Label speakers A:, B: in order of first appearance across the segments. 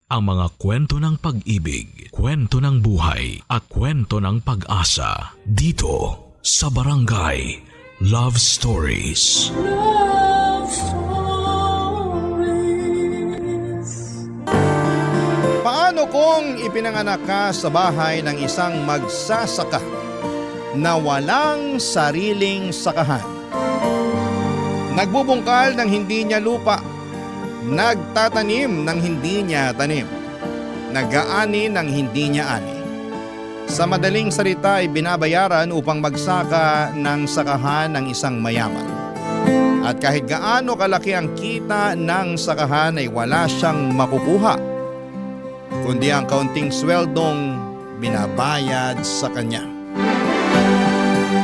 A: ang mga kwento ng pag-ibig, kwento ng buhay at kwento ng pag-asa dito sa Barangay Love Stories.
B: Love Stories.
C: Paano kung ipinanganak ka sa bahay ng isang magsasaka na walang sariling sakahan? Nagbubungkal ng hindi niya lupa, nagtatanim ng hindi niya tanim, nag-aani ng hindi niya ani. Sa madaling salita ay binabayaran upang magsaka ng sakahan ng isang mayaman. At kahit gaano kalaki ang kita ng sakahan ay wala siyang makukuha, kundi ang kaunting sweldong binabayad sa kanya.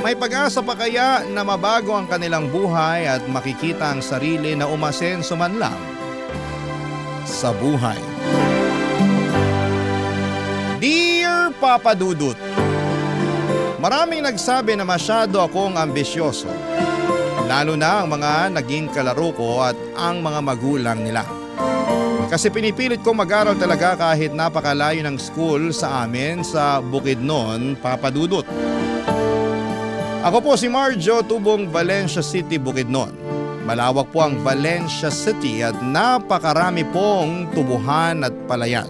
C: May pag-asa pa kaya na mabago ang kanilang buhay at makikita ang sarili na umasenso man lang sa buhay? Dear Papa Dudut, maraming nagsabi na masyado akong ambisyoso, lalo na ang mga naging kalaro ko at ang mga magulang nila. Kasi pinipilit kong mag-aral talaga kahit napakalayo ng school sa amin sa Bukidnon, Papa Dudut. Ako po si Marjo, tubong Valencia City, Bukidnon. Malawak po ang Valencia City at napakarami pong tubuhan at palayan.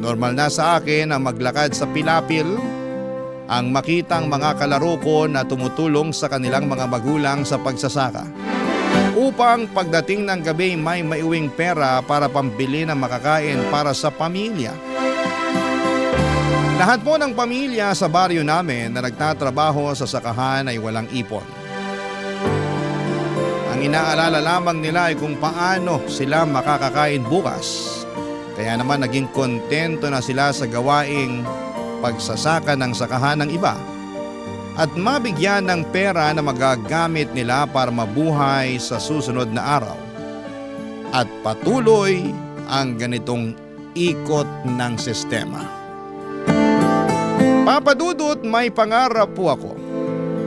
C: Normal na sa akin ang maglakad sa Pilapil, ang makitang mga kalaro ko na tumutulong sa kanilang mga magulang sa pagsasaka. Upang pagdating ng gabi may maiuwing pera para pambili ng makakain para sa pamilya. Lahat po ng pamilya sa baryo namin na nagtatrabaho sa sakahan ay walang ipon. Ang inaalala lamang nila ay kung paano sila makakakain bukas. Kaya naman naging kontento na sila sa gawaing pagsasaka ng sakahan ng iba at mabigyan ng pera na magagamit nila para mabuhay sa susunod na araw. At patuloy ang ganitong ikot ng sistema. Papa Dudut, may pangarap po ako.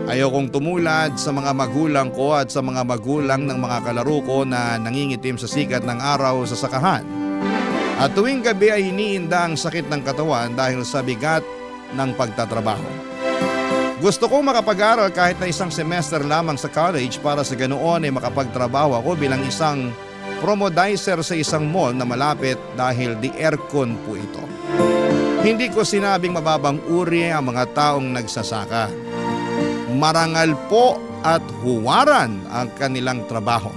C: Ayokong tumulad sa mga magulang ko at sa mga magulang ng mga kalaro ko na nangingitim sa sikat ng araw sa sakahan. At tuwing gabi ay iniinda ang sakit ng katawan dahil sa bigat ng pagtatrabaho. Gusto kong makapag-aral kahit na isang semester lamang sa college para sa ganoon ay makapagtrabaho ako bilang isang promodizer sa isang mall na malapit dahil di aircon po ito. Hindi ko sinabing mababang uri ang mga taong nagsasaka. Marangal po at huwaran ang kanilang trabaho.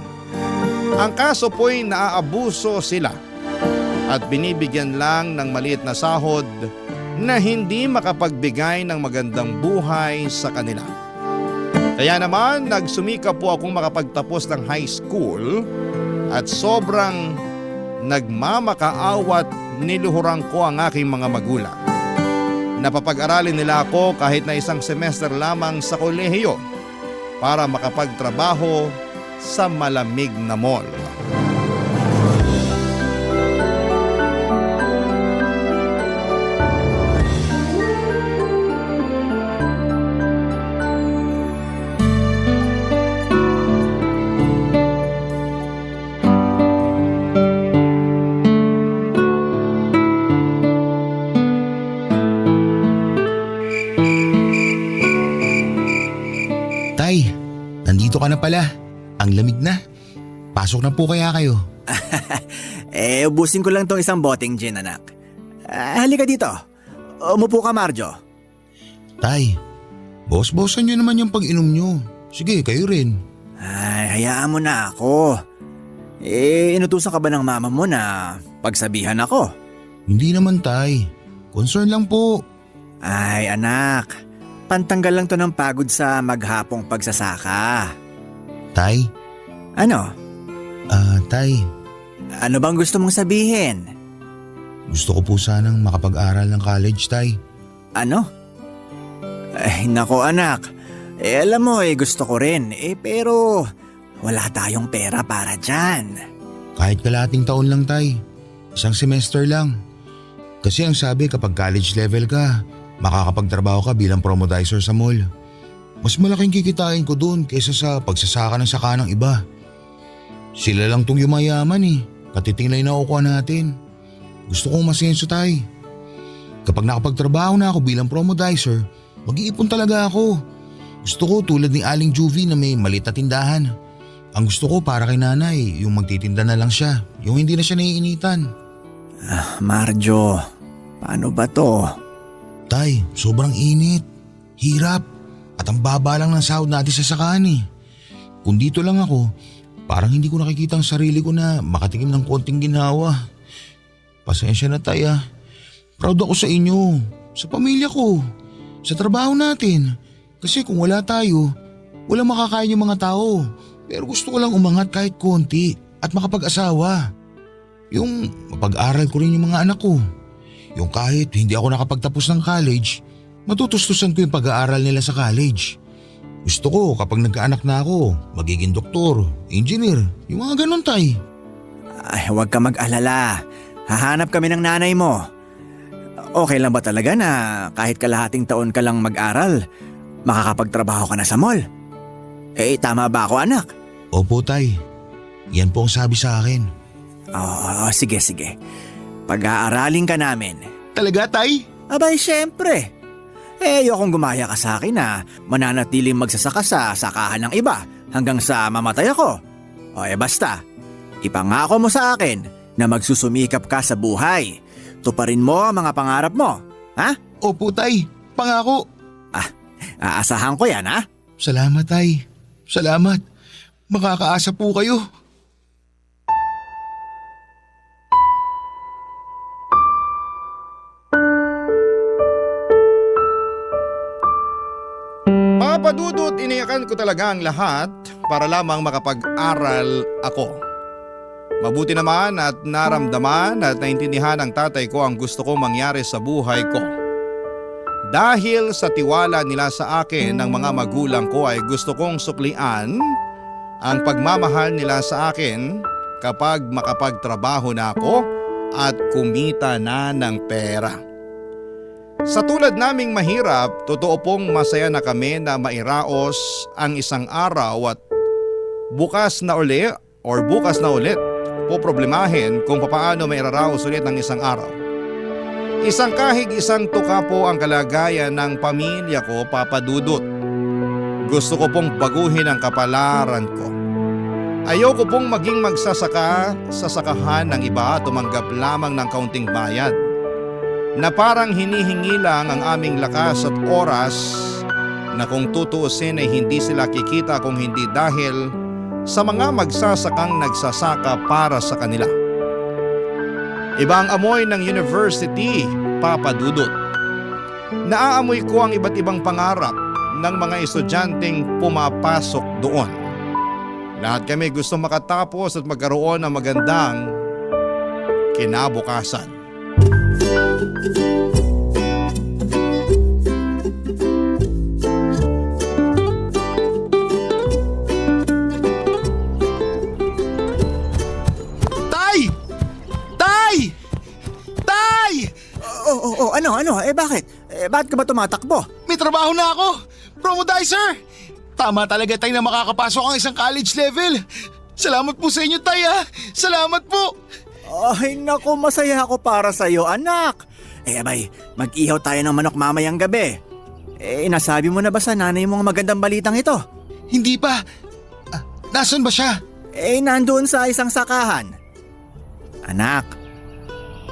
C: Ang kaso po'y naaabuso sila at binibigyan lang ng maliit na sahod na hindi makapagbigay ng magandang buhay sa kanila. Kaya naman nagsumikap po akong makapagtapos ng high school at sobrang nagmamakaawa't niluhuran ko ang aking mga magulang. Napapag-aralin nila ako kahit na isang semester lamang sa kolehiyo para makapagtrabaho sa malamig na mall.
D: Tay, nandito ka na pala. Ang lamig na. Pasok na po kaya kayo.
E: Ubusin ko lang tong isang boteng gin, anak. Halika dito. Umupo ka, Marjo.
D: Tay, boss-bossan nyo naman yung pag-inom nyo. Sige, kayo rin.
E: Ay, hayaan mo na ako. Inutusan ka ba ng mama mo na pagsabihan ako?
D: Hindi naman, Tay. Concern lang po.
E: Ay, anak. Pantanggal lang to ng pagod sa maghapong pagsasaka.
D: Tay?
E: Ano?
D: Tay.
E: Ano bang gusto mong sabihin?
D: Gusto ko po sanang makapag-aral ng college, Tay.
E: Ano? Nako anak. Alam mo gusto ko rin. Pero wala tayong pera para dyan.
D: Kahit kalahating taon lang, Tay. Isang semester lang. Kasi ang sabi kapag college level ka, makakapagtrabaho ka bilang promodizer sa mall. Mas malaking kikitain ko doon kaysa sa pagsasaka ng saka ng iba. Sila lang tong yumayaman katiting na nakukuha natin. Gusto kong masenso tay. Kapag nakapagtrabaho na ako bilang promodizer, mag-iipon talaga ako. Gusto ko tulad ni Aling Juvie na may maliit na tindahan. Ang gusto ko para kay nanay, yung magtitinda na lang siya, yung hindi na siya naiinitan.
E: Marjo, paano ba to?
D: Tay, sobrang init, hirap, at ang baba lang ng sahod natin sa sakahan eh. Kung dito lang ako, parang hindi ko nakikita ang sarili ko na makatikim ng konting ginhawa. Pasensya na tay ah. Proud ako sa inyo, sa pamilya ko, sa trabaho natin. Kasi kung wala tayo, walang makakain yung mga tao. Pero gusto ko lang umangat kahit konti at makapag-asawa. Yung mapag-aral ko rin yung mga anak ko. Yung kahit hindi ako nakapagtapos ng college, matutustusan ko yung pag-aaral nila sa college. Gusto ko kapag nagkaanak na ako, magiging doktor, engineer, yung mga ganun tay.
E: Ay, huwag ka mag-alala. Hahanap kami ng nanay mo. Okay lang ba talaga na kahit kalahating taon ka lang mag-aral, makakapagtrabaho ka na sa mall? Eh, tama ba ako anak?
D: Opo tay, yan po ang sabi sa akin.
E: Oo, sige. Pag-aaralin ka namin.
D: Talaga tay?
E: Abay, syempre. Ayokong gumaya ka sa akin na mananatiling magsasaka sa sakahan ng iba hanggang sa mamatay ako. Basta, ipangako mo sa akin na magsusumikap ka sa buhay. Tuparin mo ang mga pangarap mo, ha?
D: Opo tay, pangako.
E: Aasahan ko yan, ha?
D: Salamat tay, salamat. Makakaasa po kayo.
C: Papa Dudut, iniyakan ko talaga ang lahat para lamang makapag-aral ako. Mabuti naman at naramdaman at naintindihan ng tatay ko ang gusto kong mangyari sa buhay ko. Dahil sa tiwala nila sa akin ng mga magulang ko ay gusto kong suklian ang pagmamahal nila sa akin kapag makapagtrabaho na ako at kumita na ng pera. Sa tulad naming mahirap, totoo pong masaya na kami na mairaos ang isang araw at bukas na ulit poproblemahin kung papaano mairaraos ulit ng isang araw. Isang kahig isang tuka po ang kalagayan ng pamilya ko, Papa Dudut. Gusto ko pong baguhin ang kapalaran ko. Ayoko pong maging magsasaka sa sakahan ng iba at tumanggap lamang ng kaunting bayad na parang hinihingi lang ang aming lakas at oras na kung tutuusin ay hindi sila kikita kung hindi dahil sa mga magsasakang nagsasaka para sa kanila. Iba ang amoy ng university, Papa Dudut. Naaamoy ko ang iba't ibang pangarap ng mga estudyanteng pumapasok doon. Lahat kami gusto makatapos at magkaroon ng magandang kinabukasan.
E: Ano? Bakit? Bakit ka ba tumatakbo?
D: May trabaho na ako! Promodizer! Tama talaga tay na makakapasok ang isang college level. Salamat po sa inyo tay ha! Salamat po!
E: Ay naku, masaya ako para sa'yo anak. Abay, mag-ihaw tayo ng manok mamayang gabi. Nasabi mo na ba sa nanay mo ang magandang balitang ito?
D: Hindi pa. Nasaan ba siya?
E: Nandoon sa isang sakahan. Anak,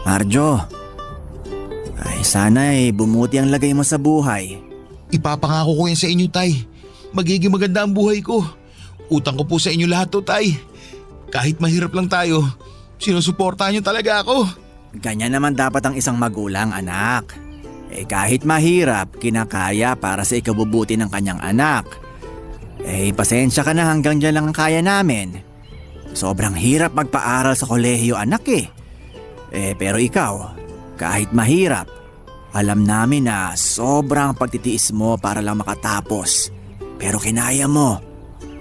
E: Marjo, sana bumuti ang lagay mo sa buhay.
D: Ipapangako ko yan sa inyo tay. Magiging maganda ang buhay ko. Utang ko po sa inyo lahat to tay. Kahit mahirap lang tayo, sinusuportahan niyo talaga ako.
E: Ganyan naman dapat ang isang magulang, anak. Kahit mahirap, kinakaya para sa ikabubuti ng kanyang anak. Pasensya ka na, hanggang dyan lang ang kaya namin. Sobrang hirap magpaaral sa kolehiyo, anak pero ikaw, kahit mahirap, alam namin na sobrang pagtitiis mo para lang makatapos. Pero kinaya mo.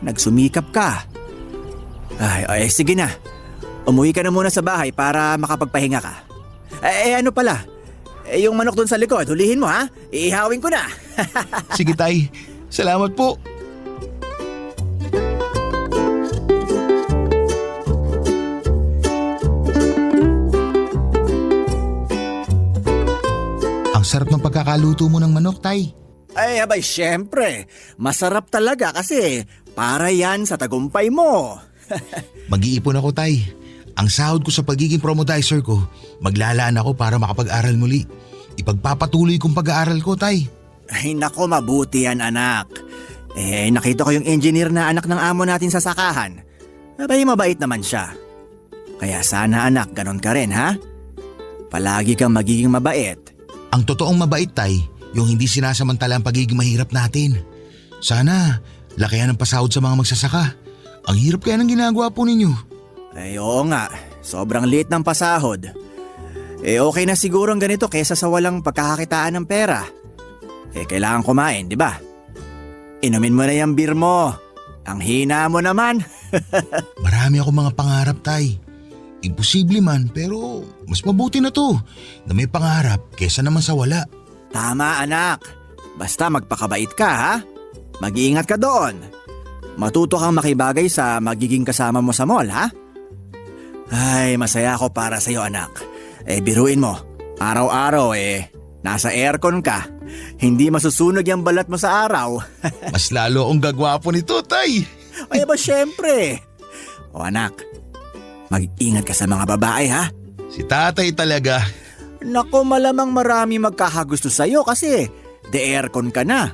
E: Nagsumikap ka. Ay, sige na. Umuwi ka na muna sa bahay para makapagpahinga ka. Ano pala? Yung manok doon sa likod, hulihin mo ha? Iihawin ko na.
D: Sige tay, salamat po. Ang sarap ng pagkakaluto mo ng manok, Tay.
E: Ay, abay, syempre. Masarap talaga kasi para yan sa tagumpay mo.
D: Mag-iipon ako, Tay. Ang sahod ko sa pagiging promodizer ko, maglalaan ako para makapag-aral muli. Ipagpapatuloy kong pag-aaral ko, Tay.
E: Ay, nako, mabuti yan, anak. Nakita ko yung engineer na anak ng amo natin sa sakahan. Abay, mabait naman siya. Kaya sana, anak, ganon ka rin, ha? Palagi kang magiging mabait.
D: Ang totoong mabait, Tay, yung hindi sinasamantala ang pagiging mahirap natin. Sana, lakayan ang pasahod sa mga magsasaka. Ang hirap kaya ng ginagawa po ninyo.
E: Ay, oo nga. Sobrang liit ng pasahod. Okay na siguro ang ganito kesa sa walang pagkakakitaan ng pera. Kailangan kumain, di ba? Inumin mo na yung beer mo. Ang hina mo naman.
D: Marami akong mga pangarap, Tay. Imposible man, pero mas mabuti na to na may pangarap kesa naman sa wala.
E: Tama, anak. Basta magpakabait ka, ha? Mag-iingat ka doon. Matuto kang makibagay sa magiging kasama mo sa mall, ha? Ay, masaya ako para sa'yo, anak. Biruin mo. Araw-araw, nasa aircon ka. Hindi masusunog yung balat mo sa araw.
D: Mas lalo akong gagwapo nito, Tay.
E: Ay, ba syempre. O anak, mag-ingat ka sa mga babae, ha?
D: Si tatay talaga.
E: Nako, malamang marami magkakagusto sa'yo kasi de-aircon ka na.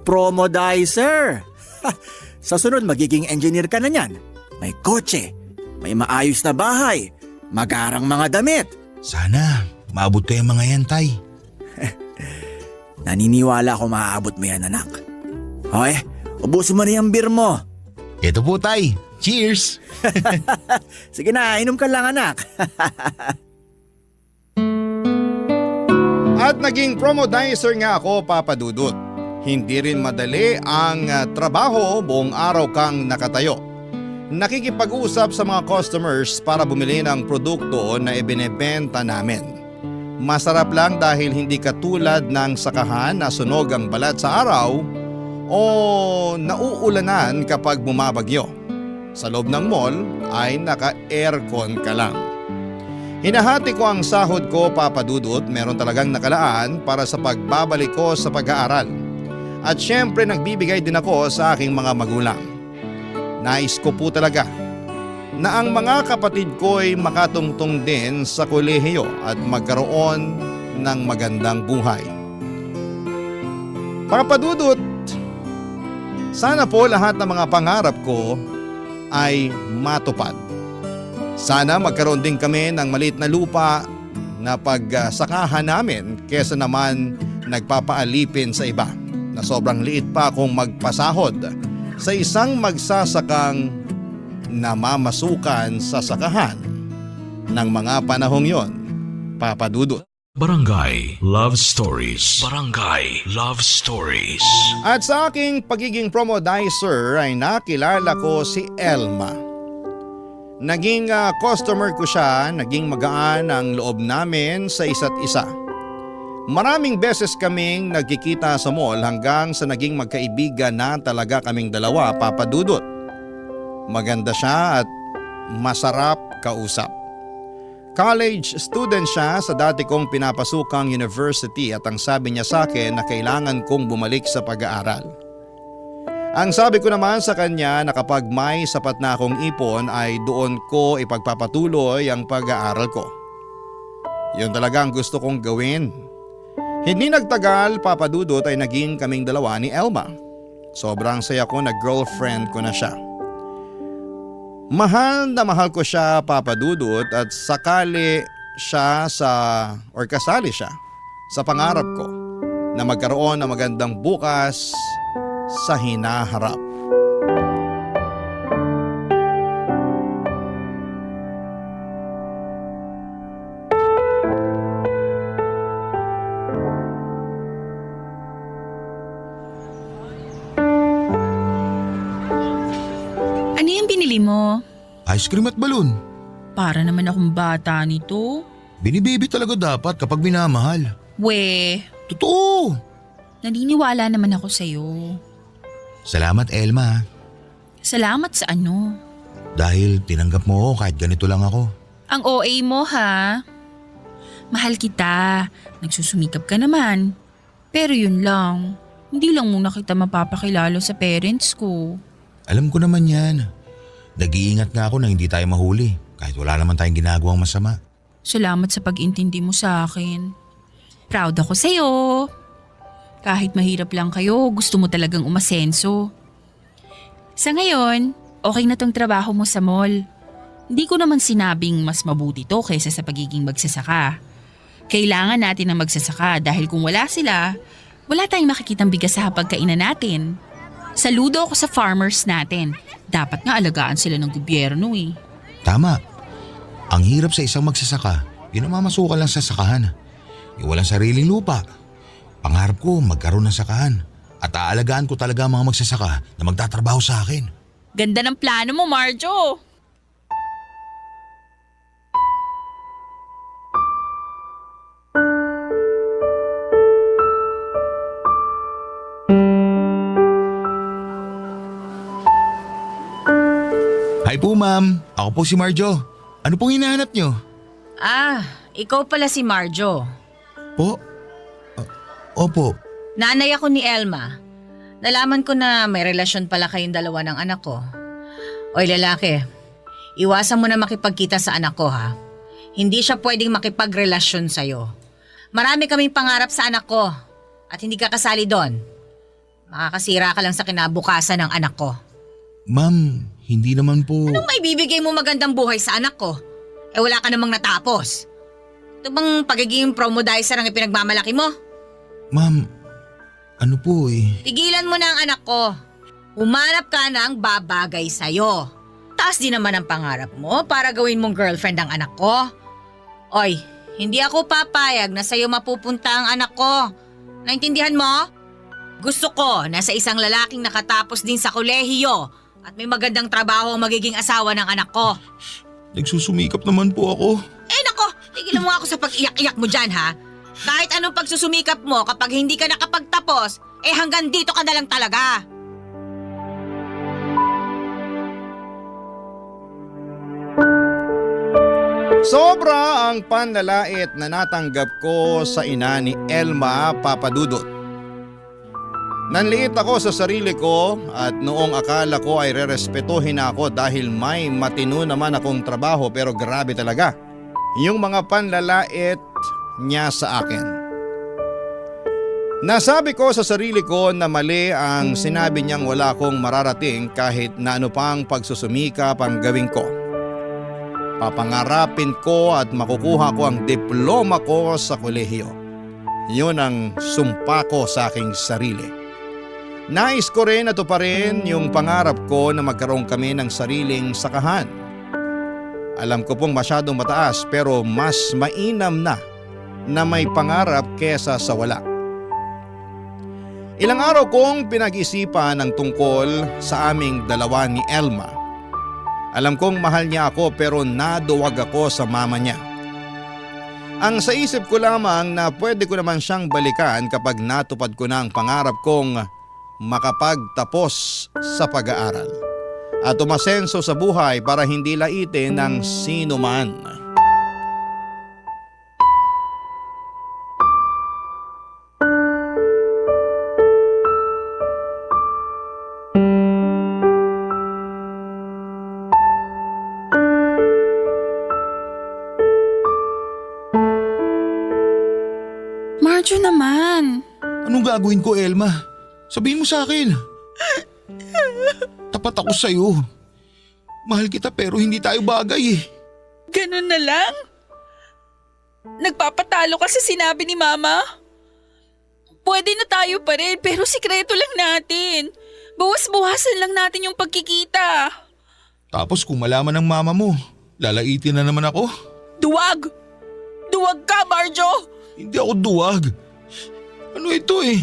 E: Promodizer. Sa sunod, magiging engineer ka na niyan. May kotse, may maayos na bahay, magarang mga damit.
D: Sana, maabot ko yung mga yan, Tay.
E: Naniniwala ako maaabot mo yan, anak. Hoy, ubusin mo na yung beer mo.
D: Ito po, Tay. Cheers!
E: Sige na, inom ka lang, anak.
C: At naging promodizer nga ako, Papa Dudut. Hindi rin madali ang trabaho, buong araw kang nakatayo. Nakikipag-usap sa mga customers para bumili ng produkto na ibinebenta namin. Masarap lang dahil hindi katulad ng sakahan na sunog ang balat sa araw o nauulanan kapag bumabagyo. Sa loob ng mall ay naka-aircon ka lang. Hinahati ko ang sahod ko, Papa Dudut, meron talagang nakalaan para sa pagbabalik ko sa pag-aaral. At syempre nagbibigay din ako sa aking mga magulang. Nais ko po talaga na ang mga kapatid ko'y makatungtong din sa kolehiyo at magkaroon ng magandang buhay. Papa Dudut, sana po lahat ng mga pangarap ko ay matupad. Sana magkaroon din kami ng maliit na lupa na pagsakahan namin kesa naman nagpapaalipin sa iba na sobrang liit pa kung magpasahod sa isang magsasakang namamasukan sa sakahan ng mga panahong yon, Papa Dudut.
A: Barangay Love Stories. Barangay Love Stories.
C: At sa aking pagiging promodizer ay nakilala ko si Elma. Naging customer ko siya, naging magaan ang loob namin sa isa't isa. Maraming beses kaming nagkikita sa mall hanggang sa naging magkaibigan na talaga kaming dalawa, Papa Dudut. Maganda siya at masarap kausap. College student siya sa dati kong pinapasukang university at ang sabi niya sa akin na kailangan kong bumalik sa pag-aaral. Ang sabi ko naman sa kanya na kapag may sapat na akong ipon ay doon ko ipagpapatuloy ang pag-aaral ko. Yun talaga ang gusto kong gawin. Hindi nagtagal, Papa Dudut, ay naging kaming dalawa ni Elma. Sobrang saya ko na girlfriend ko na siya. Mahal na mahal ko siya, Papa Dudut, at kasali siya sa pangarap ko na magkaroon ng magandang bukas sa hinaharap.
B: Ano yung binili mo?
D: Ice cream at balon.
B: Para naman akong bata nito.
D: Binibaby talaga dapat kapag minamahal.
B: We,
D: Totoo!
B: naniniwala naman ako sa'yo.
D: Salamat, Elma.
B: Salamat sa ano?
D: Dahil tinanggap mo ako kahit ganito lang ako.
B: Ang OA mo ha? Mahal kita. Nagsusumikap ka naman. Pero yun lang. Hindi lang muna kita mapapakilala sa parents ko.
D: Alam ko naman yan. Nag-iingat nga ako na hindi tayo mahuli kahit wala naman tayong ginagawang masama.
B: Salamat sa pag-intindi mo sa akin. Proud ako sa'yo. Kahit mahirap lang kayo, gusto mo talagang umasenso. Sa ngayon, okay na tong trabaho mo sa mall. Hindi ko naman sinabing mas mabuti to kaysa sa pagiging magsasaka. Kailangan natin ng magsasaka dahil kung wala sila, wala tayong makikitang bigas sa hapagkainan natin. Saludo ako sa farmers natin. Dapat nga alagaan sila ng gobyerno eh.
D: Tama. Ang hirap sa isang magsasaka, yun ang mamasukan lang sa sakahan. Yung walang sariling lupa. Pangarap ko magkaroon ng sakahan at aalagaan ko talaga ang mga magsasaka na magtatrabaho sa akin.
B: Ganda ng plano mo, Marjo.
D: Hi po ma'am, ako po si Marjo. Ano pong hinahanap nyo?
F: Ikaw pala si Marjo.
D: Po? Opo.
F: Nanay ako ni Elma. Nalaman ko na may relasyon pala kayong dalawa ng anak ko. Oy lalaki, iwasan mo na makipagkita sa anak ko ha. Hindi siya pwedeng makipagrelasyon sa'yo. Marami kaming pangarap sa anak ko at hindi ka kasali doon. Makakasira ka lang sa kinabukasan ng anak ko.
D: Ma'am, hindi naman po…
F: Anong may bibigay mo magandang buhay sa anak ko? Wala ka namang natapos. Ito bang pagiging promodizer ang ipinagmamalaki mo?
D: Ma'am, ano po eh…
F: Tigilan mo na ang anak ko. Humanap ka ng babagay sa'yo. Taas din naman ang pangarap mo para gawin mong girlfriend ang anak ko. Oy, hindi ako papayag na sa'yo mapupunta ang anak ko. Naintindihan mo? Gusto ko na sa isang lalaking nakatapos din sa kolehiyo at may magandang trabaho ang magiging asawa ng anak ko.
D: Nagsusumikap naman po ako.
F: Nako, tigilan mo ako sa pag-iyak-iyak mo dyan ha. Kahit anong pagsusumikap mo kapag hindi ka nakapagtapos, hanggang dito ka na lang talaga.
C: Sobra ang panlalait na natanggap ko sa ina ni Elma Papadudot. Nanliit ako sa sarili ko at noong akala ko ay rerespetuhin ako dahil may matino naman akong trabaho pero grabe talaga yung mga panlalait niya sa akin. Nasabi ko sa sarili ko na mali ang sinabi niyang wala akong mararating kahit na ano pang pagsusumikap ang gawin ko. Papangarapin ko at makukuha ko ang diploma ko sa kolehiyo. Yun ang sumpa ko sa aking sarili. Nais ko rin na tuparin yung pangarap ko na magkaroon kami ng sariling sakahan. Alam ko pong masyadong mataas pero mas mainam na may pangarap kesa sa wala. Ilang araw kong pinag-isipan ang tungkol sa aming dalawa ni Elma. Alam kong mahal niya ako pero naduwag ako sa mama niya. Ang sa isip ko lamang na pwede ko naman siyang balikan kapag natupad ko na ang pangarap kong makapagtapos sa pag-aaral at umasenso sa buhay para hindi laitin ng sino man.
B: Marjo naman.
D: Anong gagawin ko, Elma? Sabihin mo sa akin. Tapat ako sa'yo. Mahal kita pero hindi tayo bagay eh.
B: Ganun na lang? Nagpapatalo ka sa sinabi ni Mama? Pwede na tayo pa rin pero sikreto lang natin. Bawas-bawasan lang natin yung pagkikita.
D: Tapos kung malaman ng mama mo, lalaitin na naman ako.
B: Duwag! Duwag ka, Marjo!
D: Hindi ako duwag. Ano ito eh?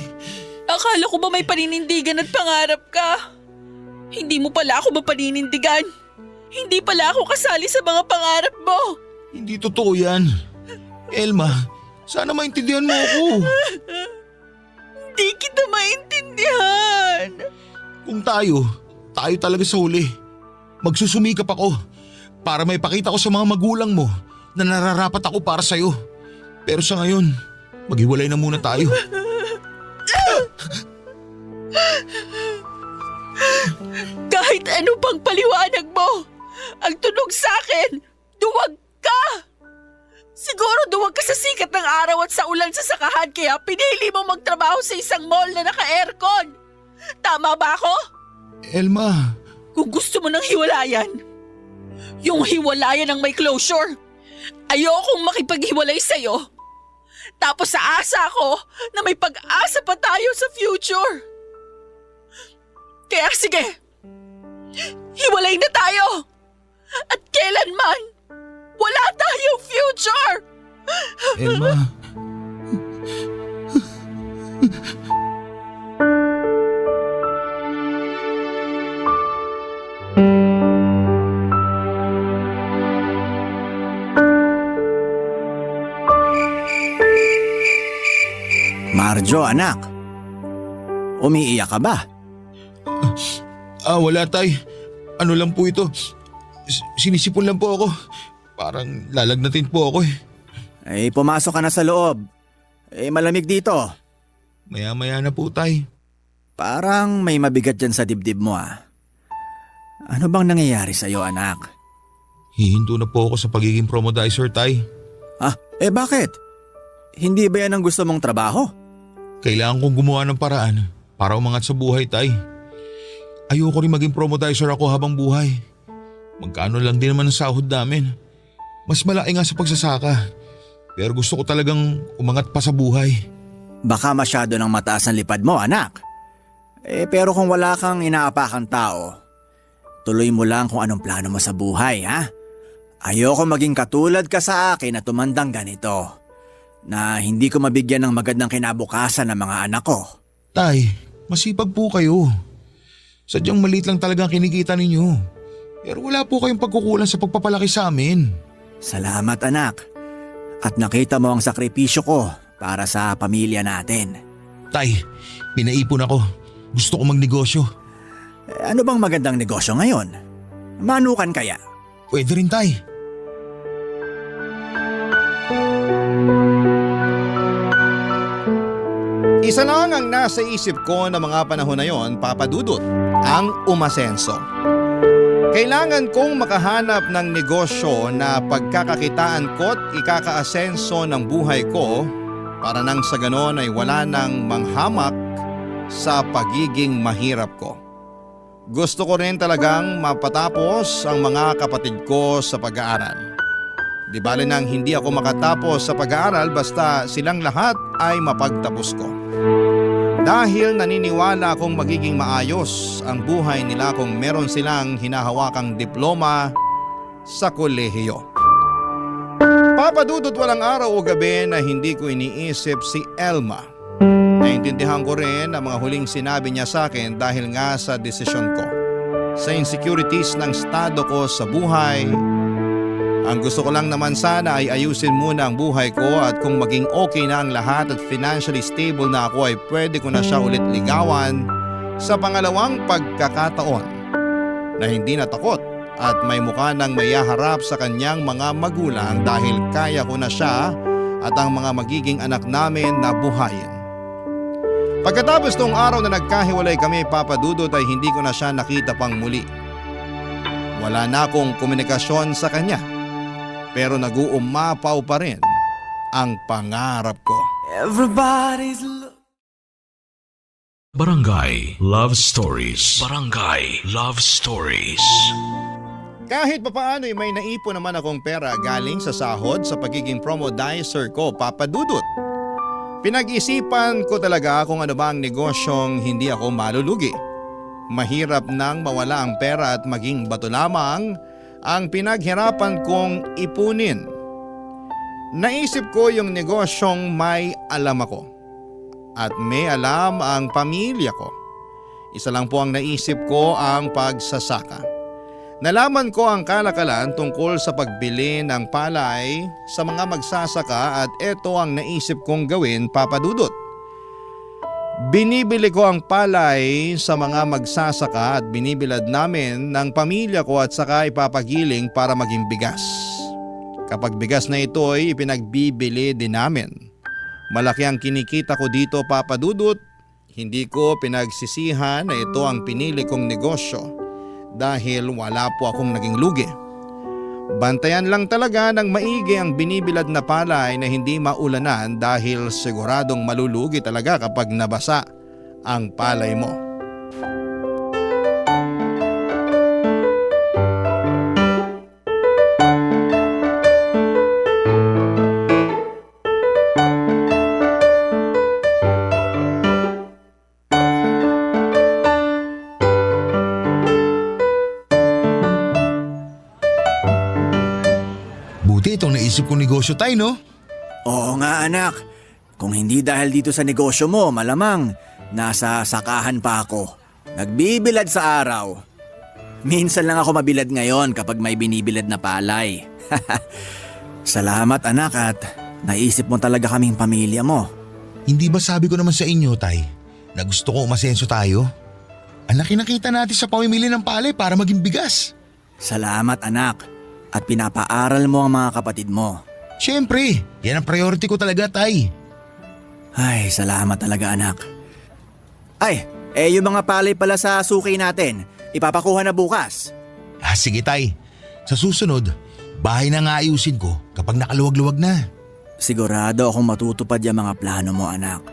B: Akala ko ba may paninindigan at pangarap ka? Hindi mo pala ako mapaninindigan. Hindi pala ako kasali sa mga pangarap mo.
D: Hindi totoo yan. Elma, sana maintindihan mo ako.
B: Hindi kita maintindihan.
D: Kung tayo talaga sa huli. Magsusumikap ako para may pakita ko sa mga magulang mo na nararapat ako para sa'yo. Pero sa ngayon, maghiwalay na muna tayo.
B: Kahit ano pang paliwanag mo, ang tunog sa akin, duwag ka! Siguro duwag ka sa sikat ng araw at sa ulan sa sakahan kaya pinili mo magtrabaho sa isang mall na naka-aircon. Tama ba ako?
D: Elma,
B: Kung gusto mo ng hiwalayan, yung hiwalayan ng may closure. Ayokong makipaghiwalay sa'yo. Tapos sa asa ko na may pag-asa pa tayo sa future. Kaya sige, hiwalay na tayo. At kailanman, wala tayong future.
D: Elma.
E: Marjo, anak. Umiiyak ka ba?
D: Wala tay. Ano lang po ito. Sinisipon lang po ako. Parang lalagnatin po ako eh.
E: Pumasok ka na sa loob. Malamig dito.
D: Maya-maya na po tay.
E: Parang may mabigat dyan sa dibdib mo ah. Ano bang nangyayari sa'yo, anak?
D: Hihinto na po ako sa pagiging promodizer tay.
E: Bakit? Hindi ba yan ang gusto mong trabaho?
D: Kailangan kong gumawa ng paraan para umangat sa buhay tay. Ayoko rin maging promodizer ako habang buhay. Magkano lang din naman ang sahod namin. Mas malaki nga sa pagsasaka. Pero gusto ko talagang umangat pa sa buhay.
E: Baka masyado ng mataas ang lipad mo, anak. Pero kung wala kang inaapakang tao, tuloy mo lang kung anong plano mo sa buhay, ha? Ayoko maging katulad ka sa akin na tumandang ganito. Na hindi ko mabigyan ng magandang kinabukasan ng mga anak ko.
D: Tay, masipag po kayo. Sadyang maliit lang talaga ang kinikita ninyo. Pero wala po kayong pagkukulang sa pagpapalaki sa amin.
E: Salamat, anak. At nakita mo ang sakripisyo ko para sa pamilya natin.
D: Tay, pinaipon ako. Gusto ko magnegosyo.
E: Ano bang magandang negosyo ngayon? Manukan kaya?
D: Pwede rin tay.
C: Isa lang ang nasa isip ko na mga panahon na yon, Papa Dudut, ang umasenso. Kailangan kong makahanap ng negosyo na pagkakakitaan ko't ikakaasenso ng buhay ko para nang sa ganon ay wala nang manghamak sa pagiging mahirap ko. Gusto ko rin talagang mapatapos ang mga kapatid ko sa pag-aaral. Di bale nang hindi ako makatapos sa pag-aaral basta silang lahat ay mapagtapos ko. Dahil naniniwala akong magiging maayos ang buhay nila kung meron silang hinahawakang diploma sa kolehiyo. Papadudot walang araw o gabi na hindi ko iniisip si Elma. Naintindihan ko rin ang mga huling sinabi niya sa akin dahil nga sa desisyon ko. Sa insecurities ng estado ko sa buhay. Ang gusto ko lang naman sana ay ayusin muna ang buhay ko at kung maging okay na ang lahat at financially stable na ako ay pwede ko na siya ulit ligawan sa pangalawang pagkakataon na hindi natakot at may mukha nang mayaharap sa kanyang mga magulang dahil kaya ko na siya at ang mga magiging anak namin na buhayin. Pagkatapos nung araw na nagkahiwalay kami, Papa Dudut, ay hindi ko na siya nakita pang muli. Wala na akong komunikasyon sa kanya. Pero nag-uumapaw pa rin ang pangarap ko.
A: Barangay Love Stories. Barangay Love Stories.
C: Kahit papaano ay may naipon naman akong pera galing sa sahod sa pagiging promodizer ko, Papa Dudut. Pinag-isipan ko talaga kung ano ba ang negosyong hindi ako malulugi. Mahirap nang mawala ang pera at maging bato lamang ang pinaghirapan kong ipunin. Naisip ko yung negosyong may alam ako. At may alam ang pamilya ko. Isa lang po ang naisip ko, ang pagsasaka. Nalaman ko ang kalakalan tungkol sa pagbili ng palay sa mga magsasaka at ito ang naisip kong gawin, Papa Dudut. Binibili ko ang palay sa mga magsasaka at binibilad namin ng pamilya ko at saka ipapagiling para maging bigas. Kapag bigas na ito ay ipinagbibili din namin. Malaki ang kinikita ko dito, Papa Dudut. Hindi ko pinagsisihan na ito ang pinili kong negosyo dahil wala po akong naging lugi. Bantayan lang talaga ng maigi ang binibilad na palay na hindi maulanan dahil siguradong malulugi talaga kapag nabasa ang palay mo.
D: Buti itong naisip kong negosyo tayo, no?
E: Oo nga anak, kung hindi dahil dito sa negosyo mo, malamang nasa sakahan pa ako. Nagbibilad sa araw. Minsan lang ako mabilad ngayon kapag may binibilad na palay. Salamat anak at naisip mo talaga kaming pamilya mo.
D: Hindi ba sabi ko naman sa inyo, tay, na gusto ko umasenso tayo? Ang laki nakita natin sa pamimili ng palay para maging bigas.
E: Salamat anak at pinapaaral mo ang mga kapatid mo.
D: Siyempre, yan ang priority ko talaga, tay.
E: Ay, salamat talaga anak. Ay, yung mga palay pala sa suki natin, ipapakuha na bukas.
D: Sige, tay. Sa susunod, bahay na nga ayusin ko kapag nakaluwag-luwag na.
E: Sigurado akong matutupad yung mga plano mo anak.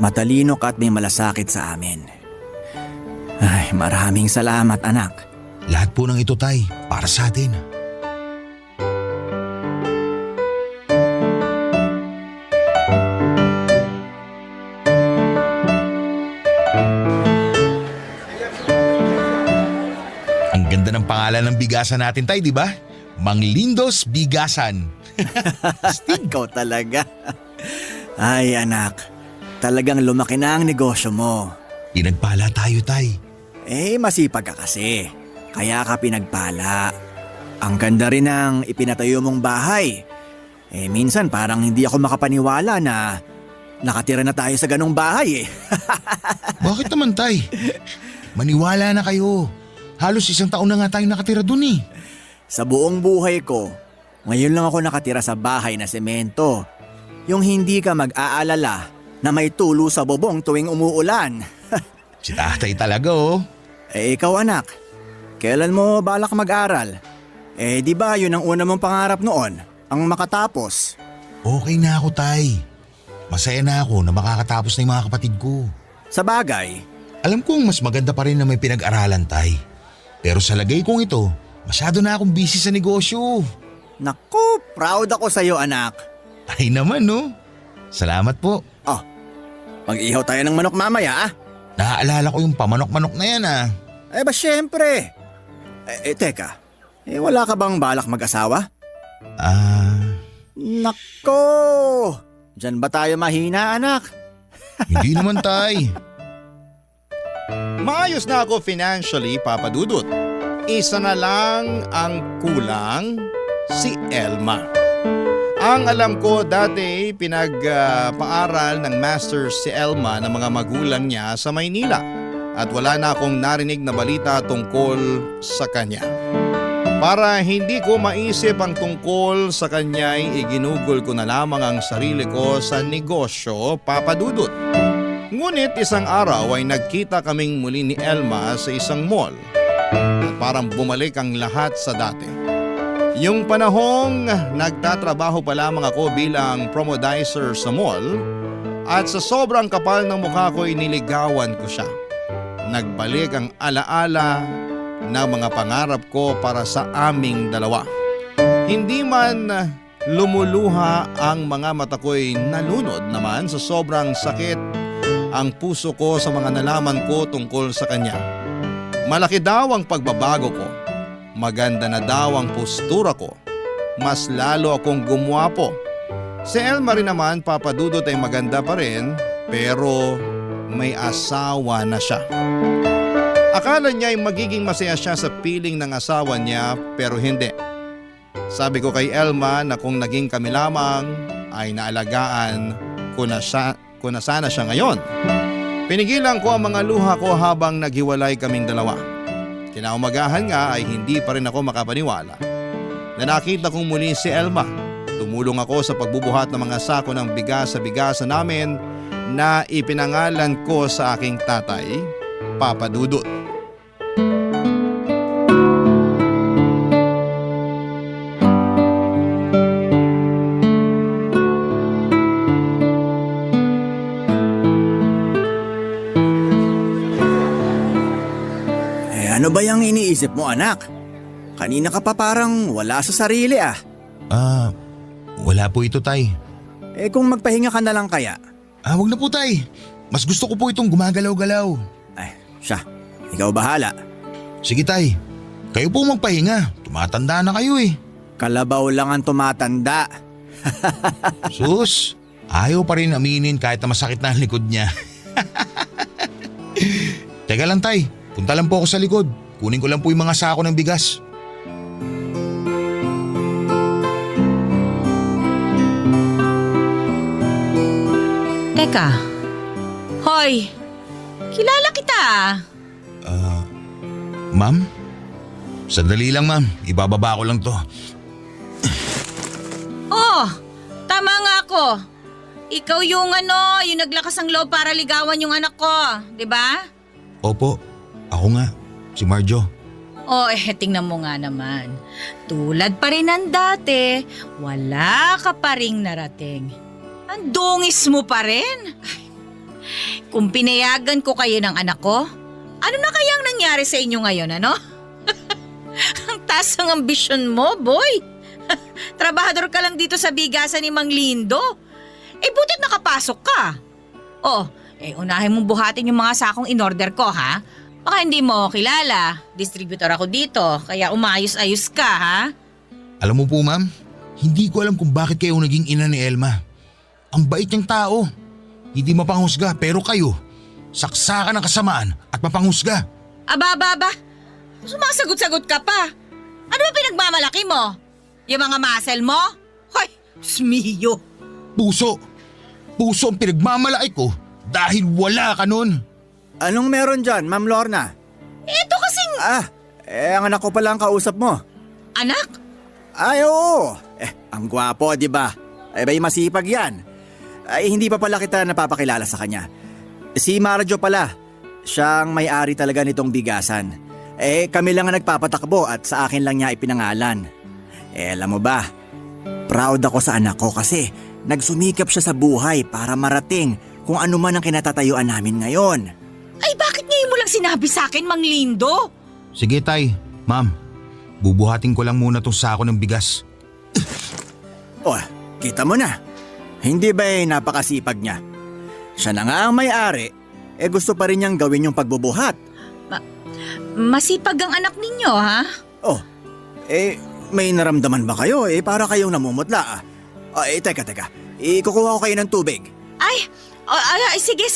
E: Matalino ka at may malasakit sa amin. Ay, maraming salamat anak.
D: Lahat po ng ito, tay, para sa atin. Ang ganda ng pangalan ng bigasan natin, tay, di ba? Manglindos Bigasan.
E: Ikaw talaga. Ay anak, talagang lumaki na ang negosyo mo.
D: Pinagpala tayo, tay.
E: Masipag ka kasi. Kaya ka pinagpala. Ang ganda rin ng ipinatayo mong bahay. Minsan parang hindi ako makapaniwala na nakatira na tayo sa ganong bahay
D: Bakit naman, tay? Maniwala na kayo. Halos 1 taon na nga tayo nakatira dun eh.
E: Sa buong buhay ko, ngayon lang ako nakatira sa bahay na semento. Yung hindi ka mag-aalala na may tulo sa bubong tuwing umuulan.
D: Si tatay talaga, oh.
E: Ikaw anak, kailan mo balak mag-aral? Di ba yun ang una mong pangarap noon, ang makatapos?
D: Okay na ako, tay. Masaya na ako na makakatapos na yung mga kapatid ko.
E: Sa bagay,
D: Alam kong mas maganda pa rin na may pinag-aralan, tay. Pero sa lagay kong ito, masyado na akong busy sa negosyo.
E: naku, proud ako sa'yo anak.
D: Ay naman, no? Salamat po.
E: Mag-ihaw tayo ng manok mamaya
D: Naaalala ko yung pamanok-manok na yan, ah.
E: ba syempre. Teka, wala ka bang balak mag-asawa? Nako, dyan ba tayo mahina anak?
D: Hindi naman, tay.
C: Maayos na ako financially, Papa Dudut. Isa na lang ang kulang, si Elma. Ang alam ko dati pinagpaaral ng master's si Elma ng mga magulang niya sa Maynila at wala na akong narinig na balita tungkol sa kanya. Para hindi ko maisip ang tungkol sa kanya ay iginugol ko na lamang ang sarili ko sa negosyo, Papa Dudut. Ngunit isang araw ay nagkita kaming muli ni Elma sa isang mall at parang bumalik ang lahat sa dati. Yung panahong nagtatrabaho pa lamang ako bilang promodizer sa mall at sa sobrang kapal ng mukha ko niligawan ko siya. Nagbalik ang alaala ng mga pangarap ko para sa aming dalawa. Hindi man lumuluha ang mga mata ko'y nalunod naman sa sobrang sakit ang puso ko sa mga nalaman ko tungkol sa kanya. Malaki daw ang pagbabago ko. Maganda na daw ang postura ko. Mas lalo akong gumwapo. Si Elma rin naman, Papa Dudut, ay maganda pa rin pero may asawa na siya. Akala niya ay magiging masaya siya sa piling ng asawa niya pero hindi. Sabi ko kay Elma na kung naging kami lamang ay naalagaan ko na sana siya ngayon. Pinigilan ko ang mga luha ko habang naghiwalay kaming dalawa. Kinaumagahan nga ay hindi pa rin ako makapaniwala. na nakita kong muli si Elma. Tumulong ako sa pagbubuhat ng mga sako ng bigas sa bigasan namin na ipinangalan ko sa aking tatay, Papa Dudut.
E: Ano ba yung iniisip mo, anak? Kanina ka pa parang wala sa sarili ah.
D: Wala po ito, tay.
E: Kung magpahinga ka na lang kaya?
D: Wag na po, tay. Mas gusto ko po itong gumagalaw-galaw.
E: Ay, siya. Ikaw bahala.
D: Sige, tay. Kayo po magpahinga. Tumatanda na kayo eh.
E: Kalabaw lang ang tumatanda.
D: Sus, ayaw pa rin aminin kahit na masakit na ang likod niya. Teka lang, tay. Punta lang po ako sa likod. Kunin ko lang po yung mga sako ng bigas.
F: Teka. Hoy, kilala kita ah.
D: Ma'am? Sandali lang, ma'am. Ibababa ko lang to.
F: Oh, tama nga ako. Ikaw yung yung naglakas ng loob para ligawan yung anak ko, di ba?
D: Opo, ako nga. Si Marjo.
F: Oh, tingnan mo nga naman. Tulad pa rin ng dati, wala ka pa ring narating. Ang dungis mo pa rin. Ay, kung pinayagan ko kayo ng anak ko, ano na kayang nangyari sa inyo ngayon, ano? Ang taas ng ambisyon mo, boy. Trabahador ka lang dito sa bigasan ni Mang Lindo. Butit nakapasok ka. Oh, unahin mong buhatin yung mga sakong in-order ko, ha? Baka hindi mo kilala. Distributor ako dito, kaya umayos-ayos ka, ha?
D: Alam mo po, ma'am, hindi ko alam kung bakit kayo naging ina ni Elma. Ang bait niyang tao. Hindi mapanghusga, pero kayo, saksakan ng kasamaan at mapanghusga.
F: Aba. Sumasagot-sagot ka pa. Ano ba pinagmamalaki mo? Yung mga muscle mo? Hoy, smiyo.
D: Puso ang pinagmamalaki ko dahil wala ka nun.
E: Anong meron dyan, Ma'am Lorna?
F: Ito kasing…
E: Ang anak ko pala ang kausap mo.
F: Anak?
E: Ay, oo. Ang gwapo, di ba? Bay masipag yan. Hindi pa pala kita napapakilala sa kanya. Si Marjo pala. Siyang may-ari talaga nitong bigasan. Kami lang ang nagpapatakbo at sa akin lang niya ipinangalan. Alam mo ba, proud ako sa anak ko kasi nagsumikap siya sa buhay para marating kung ano man ang kinatatayuan namin ngayon.
F: Ay, bakit ngayon mo lang sinabi sa akin, Mang Lindo?
D: Sige, tay. Ma'am, bubuhatin ko lang muna tong sako ng bigas.
E: Kita mo na. Hindi ba napakasipag niya? Siya na nga ang may-ari, gusto pa rin niyang gawin yung pagbubuhat.
F: Masipag ang anak ninyo, ha?
E: May naramdaman ba kayo? Para kayong namumutla. Teka. Kukuha ko kayo ng tubig.
F: Ay, sige.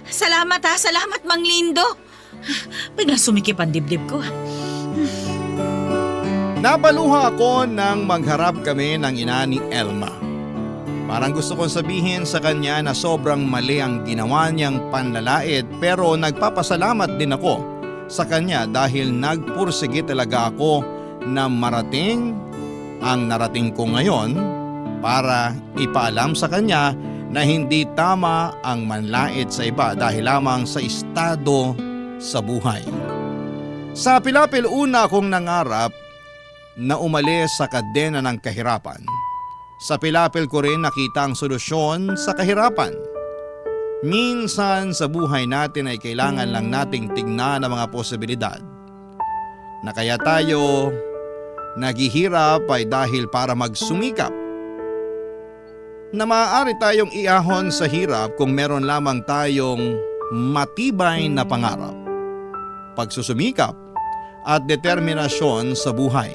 F: Salamat ha, salamat Mang Lindo. Biglang sumikip ang dibdib ko.
C: Nabaluha ako nang magharap kami ng ina ni Elma. Parang gusto kong sabihin sa kanya na sobrang mali ang ginawa niyang panlalait, pero nagpapasalamat din ako sa kanya dahil nagpursige talaga ako na marating ang narating ko ngayon para ipaalam sa kanya na hindi tama ang manlait sa iba dahil lamang sa estado sa buhay. Sa pilapil una akong nangarap na umalis sa kadena ng kahirapan. Sa pilapil ko rin nakita ang solusyon sa kahirapan. Minsan sa buhay natin ay kailangan lang nating tignan ang mga posibilidad. Na kaya tayo naghihirap ay dahil para magsumikap. Na maaari tayong iahon sa hirap kung meron lamang tayong matibay na pangarap, pagsusumikap at determinasyon sa buhay.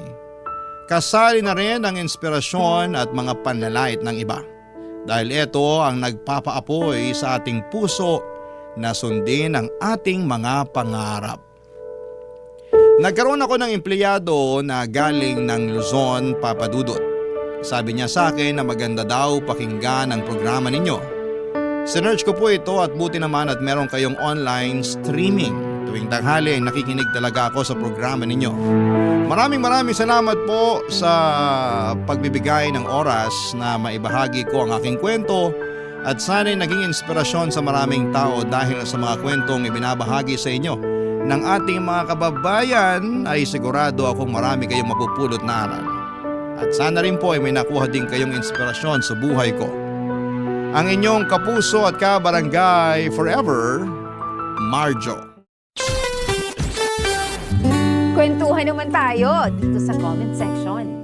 C: Kasali na rin ang inspirasyon at mga panlalait ng iba. Dahil ito ang nagpapaapoy sa ating puso na sundin ang ating mga pangarap. Nagkaroon ako ng empleyado na galing ng Luzon, Papa Dudut. Sabi niya sa akin na maganda daw pakinggan ang programa ninyo. Sinearch ko po ito at buti naman at meron kayong online streaming. tuwing tanghali ay nakikinig talaga ako sa programa ninyo. Maraming salamat po sa pagbibigay ng oras na maibahagi ko ang aking kwento at sana'y naging inspirasyon sa maraming tao dahil sa mga kwentong ibinabahagi sa inyo ng ating mga kababayan ay sigurado akong marami kayong mapupulot na aral. At sana rin po ay may nakuha din kayong inspirasyon sa buhay ko. Ang inyong kapuso at kabarangay forever, Marjo.
G: Kwentuhan naman tayo dito sa comment section.